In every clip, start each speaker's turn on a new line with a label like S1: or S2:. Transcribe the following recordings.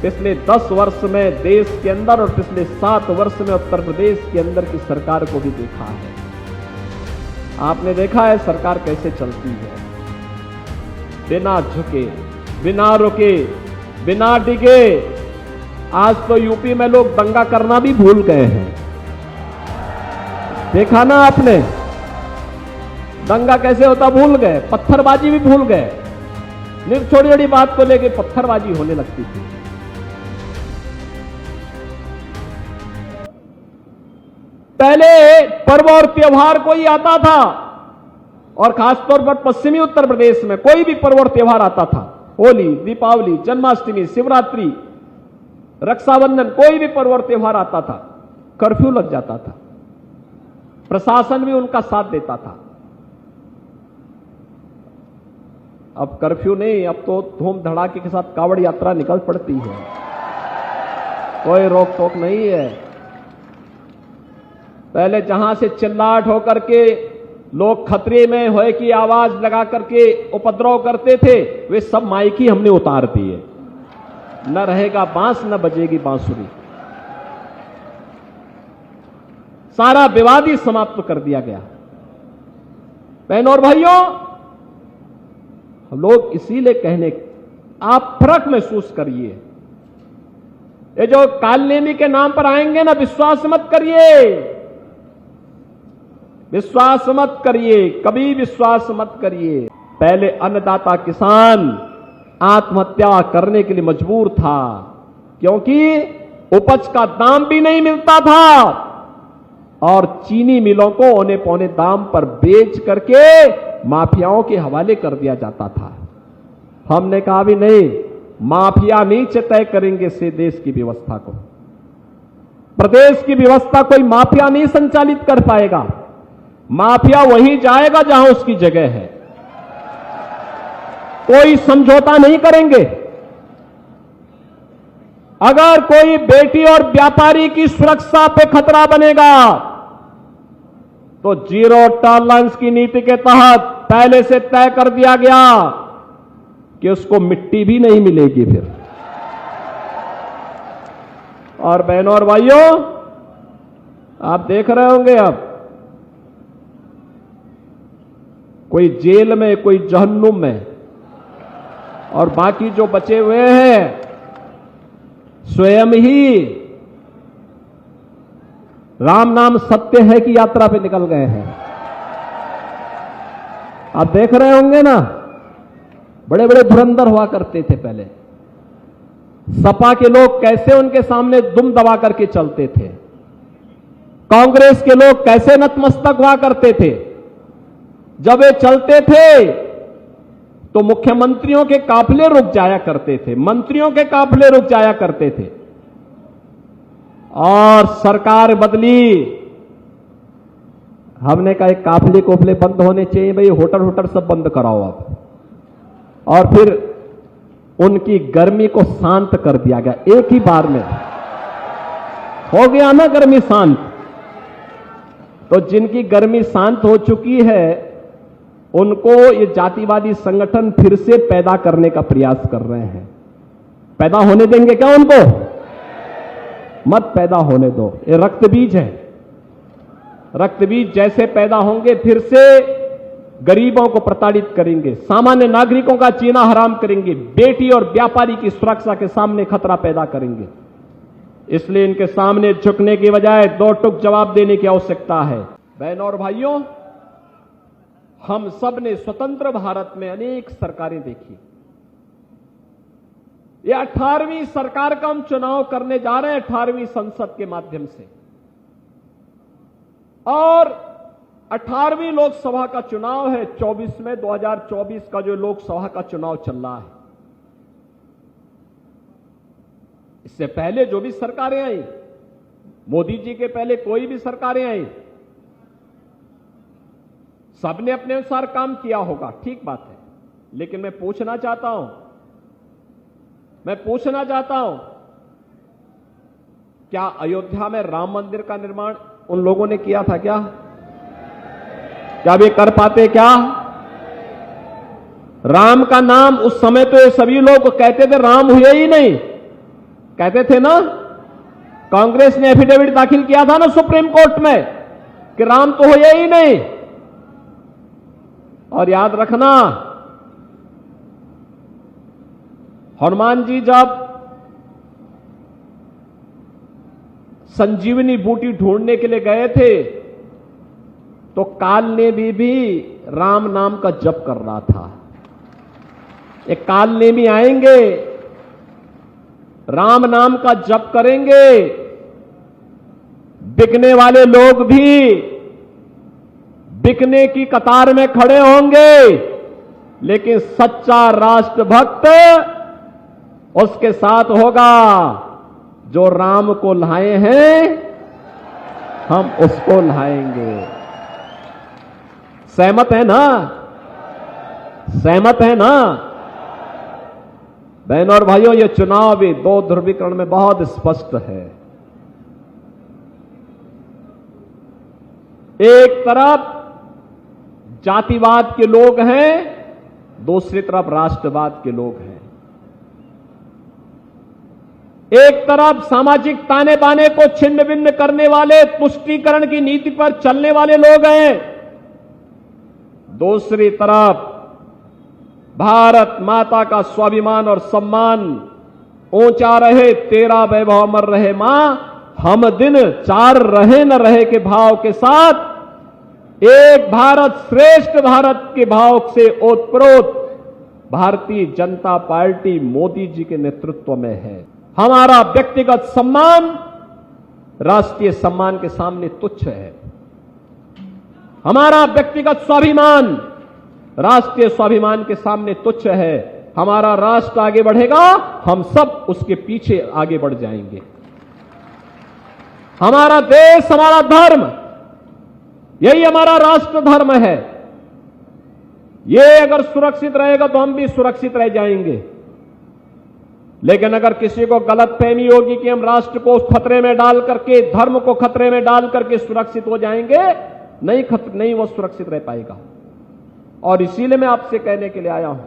S1: पिछले 10 वर्ष में देश के अंदर और पिछले 7 वर्ष में उत्तर प्रदेश के अंदर की सरकार को भी देखा है। आपने देखा है सरकार कैसे चलती है, बिना झुके, बिना रुके, बिना डिगे। आज तो यूपी में लोग दंगा करना भी भूल गए हैं। देखा ना आपने, दंगा कैसे होता भूल गए, पत्थरबाजी भी भूल गए। छोटी छोटी बात को लेके पत्थरबाजी होने लगती थी। पहले पर्व और त्योहार कोई आता था, और खासतौर पर पश्चिमी उत्तर प्रदेश में कोई भी पर्व और त्योहार आता था, होली, दीपावली, जन्माष्टमी, शिवरात्रि, रक्षाबंधन, कोई भी पर्व और त्योहार आता था, कर्फ्यू लग जाता था। प्रशासन भी उनका साथ देता था। अब कर्फ्यू नहीं, अब तो धूम धड़ाके के साथ कावड़ यात्रा निकल पड़ती है, कोई रोक टोक नहीं है। पहले जहां से चिल्लाहट होकर के लोग खतरे में होए की आवाज लगा करके उपद्रव करते थे, वे सब माइकी हमने उतार दिए। न रहेगा बांस, न बजेगी बांसुरी। सारा विवाद ही समाप्त कर दिया गया। बहनों और भाइयों, हम लोग इसीलिए कहने, आप फर्क महसूस करिए। ये जो कालनेमी के नाम पर आएंगे ना, विश्वास मत करिए, विश्वास मत करिए, कभी विश्वास मत करिए। पहले अन्नदाता किसान आत्महत्या करने के लिए मजबूर था, क्योंकि उपज का दाम भी नहीं मिलता था और चीनी मिलों को औने पौने दाम पर बेच करके माफियाओं के हवाले कर दिया जाता था। हमने कहा भी नहीं, माफिया नीचे तय करेंगे से देश की व्यवस्था को। प्रदेश की व्यवस्था कोई माफिया नहीं संचालित कर पाएगा। माफिया वहीं जाएगा जहां उसकी जगह है। कोई समझौता नहीं करेंगे। अगर कोई बेटी और व्यापारी की सुरक्षा पे खतरा बनेगा तो जीरो टॉलरेंस की नीति के तहत पहले से तय कर दिया गया कि उसको मिट्टी भी नहीं मिलेगी फिर। और बहनों और भाइयों, आप देख रहे होंगे अब कोई जेल में, कोई जहन्नुम में, और बाकी जो बचे हुए हैं स्वयं ही राम नाम सत्य है की यात्रा पे निकल गए हैं। आप देख रहे होंगे ना, बड़े बड़े धुरंधर हुआ करते थे पहले। सपा के लोग कैसे उनके सामने दुम दबा करके चलते थे, कांग्रेस के लोग कैसे नतमस्तक हुआ करते थे। जब वे चलते थे तो मुख्यमंत्रियों के काफिले रुक जाया करते थे, मंत्रियों के काफिले रुक जाया करते थे। और सरकार बदली, हमने कहा काफिले कोफिले बंद होने चाहिए भाई, होटल होटल सब बंद कराओ आप। और फिर उनकी गर्मी को शांत कर दिया गया, एक ही बार में हो गया ना गर्मी शांत। तो जिनकी गर्मी शांत हो चुकी है, उनको ये जातिवादी संगठन फिर से पैदा करने का प्रयास कर रहे हैं। पैदा होने देंगे क्या उनको? मत पैदा होने दो। ये रक्त बीज है। रक्त बीज जैसे पैदा होंगे फिर से गरीबों को प्रताड़ित करेंगे, सामान्य नागरिकों का जीना हराम करेंगे, बेटी और व्यापारी की सुरक्षा के सामने खतरा पैदा करेंगे। इसलिए इनके सामने झुकने की बजाय दो टुक जवाब देने की आवश्यकता है। बहनों और भाइयों, हम सब ने स्वतंत्र भारत में अनेक सरकारें देखी। ये 18वीं सरकार का हम चुनाव करने जा रहे हैं, 18वीं संसद के माध्यम से। और 18वीं लोकसभा का चुनाव है 24 में, 2024 का जो लोकसभा का चुनाव चल रहा है। इससे पहले जो भी सरकारें आई, मोदी जी के पहले कोई भी सरकारें आई, सबने अपने अनुसार काम किया होगा, ठीक बात है। लेकिन मैं पूछना चाहता हूं, क्या अयोध्या में राम मंदिर का निर्माण उन लोगों ने किया था क्या? क्या वे कर पाते क्या? राम का नाम उस समय तो ये सभी लोग कहते थे, राम हुए ही नहीं। कहते थे ना, कांग्रेस ने एफिडेविट दाखिल किया था ना सुप्रीम कोर्ट में कि राम तो हो ही नहीं। और याद रखना, हनुमान जी जब संजीवनी बूटी ढूंढने के लिए गए थे तो काल ने भी राम नाम का जप कर रहा था। एक काल ने भी आएंगे, राम नाम का जप करेंगे। बिकने वाले लोग भी बिकने की कतार में खड़े होंगे, लेकिन सच्चा राष्ट्रभक्त उसके साथ होगा। जो राम को लाए हैं हम उसको लाएंगे। सहमत है ना? सहमत है ना? बहनों और भाइयों, ये चुनाव भी दो ध्रुवीकरण में बहुत स्पष्ट है। एक तरफ जातिवाद के लोग हैं, दूसरी तरफ राष्ट्रवाद के लोग हैं। एक तरफ सामाजिक ताने बाने को छिन्न भिन्न करने वाले, तुष्टीकरण की नीति पर चलने वाले लोग हैं, दूसरी तरफ भारत माता का स्वाभिमान और सम्मान ऊंचा रहे, तेरा वैभव अमर रहे मां, हम दिन चार रहे न रहे के भाव के साथ एक भारत श्रेष्ठ भारत के भाव से ओतप्रोत भारतीय जनता पार्टी मोदी जी के नेतृत्व में है। हमारा व्यक्तिगत सम्मान राष्ट्रीय सम्मान के सामने तुच्छ है। हमारा व्यक्तिगत स्वाभिमान राष्ट्रीय स्वाभिमान के सामने तुच्छ है। हमारा राष्ट्र आगे बढ़ेगा, हम सब उसके पीछे आगे बढ़ जाएंगे। हमारा देश, हमारा धर्म, यही हमारा राष्ट्र धर्म है। ये अगर सुरक्षित रहेगा तो हम भी सुरक्षित रह जाएंगे। लेकिन अगर किसी को गलतफहमी होगी कि हम राष्ट्र को खतरे में डाल करके, धर्म को खतरे में डाल करके सुरक्षित हो जाएंगे, नहीं वो सुरक्षित रह पाएगा। और इसीलिए मैं आपसे कहने के लिए आया हूं,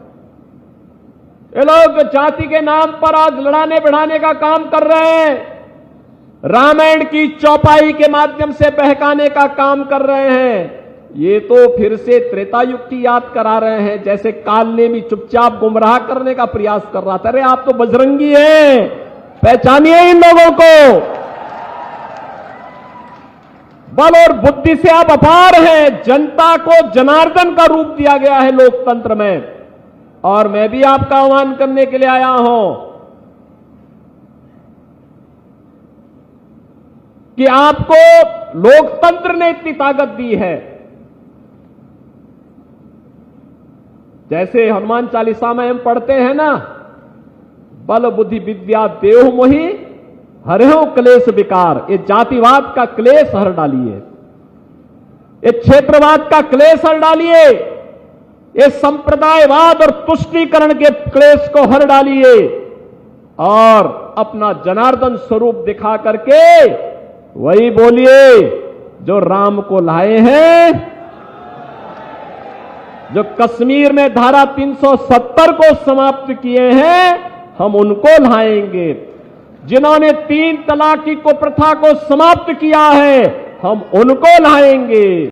S1: ये लोग जाति के नाम पर आज लड़ाने बढ़ाने का काम कर रहे हैं, रामायण की चौपाई के माध्यम से बहकाने का काम कर रहे हैं। ये तो फिर से त्रेता युग की याद करा रहे हैं, जैसे काल ने भी चुपचाप गुमराह करने का प्रयास कर रहा था। अरे आप तो बजरंगी हैं, पहचानिए इन लोगों को। बल और बुद्धि से आप अपार हैं। जनता को जनार्दन का रूप दिया गया है लोकतंत्र में, और मैं भी आपका आह्वान करने के लिए आया हूं कि आपको लोकतंत्र ने इतनी ताकत दी है। जैसे हनुमान चालीसा में हम पढ़ते हैं ना, बल बुद्धि विद्या देहु मोहि हरहु क्लेश विकार। ये जातिवाद का क्लेश हर डालिए, ये क्षेत्रवाद का क्लेश हर डालिए, ये संप्रदायवाद और तुष्टीकरण के क्लेश को हर डालिए, और अपना जनार्दन स्वरूप दिखा करके वही बोलिए जो राम को लाए हैं, जो कश्मीर में धारा 370 को समाप्त किए हैं, हम उनको लाएंगे। जिन्होंने 3 तलाक की कुप्रथा को समाप्त किया है, हम उनको लाएंगे।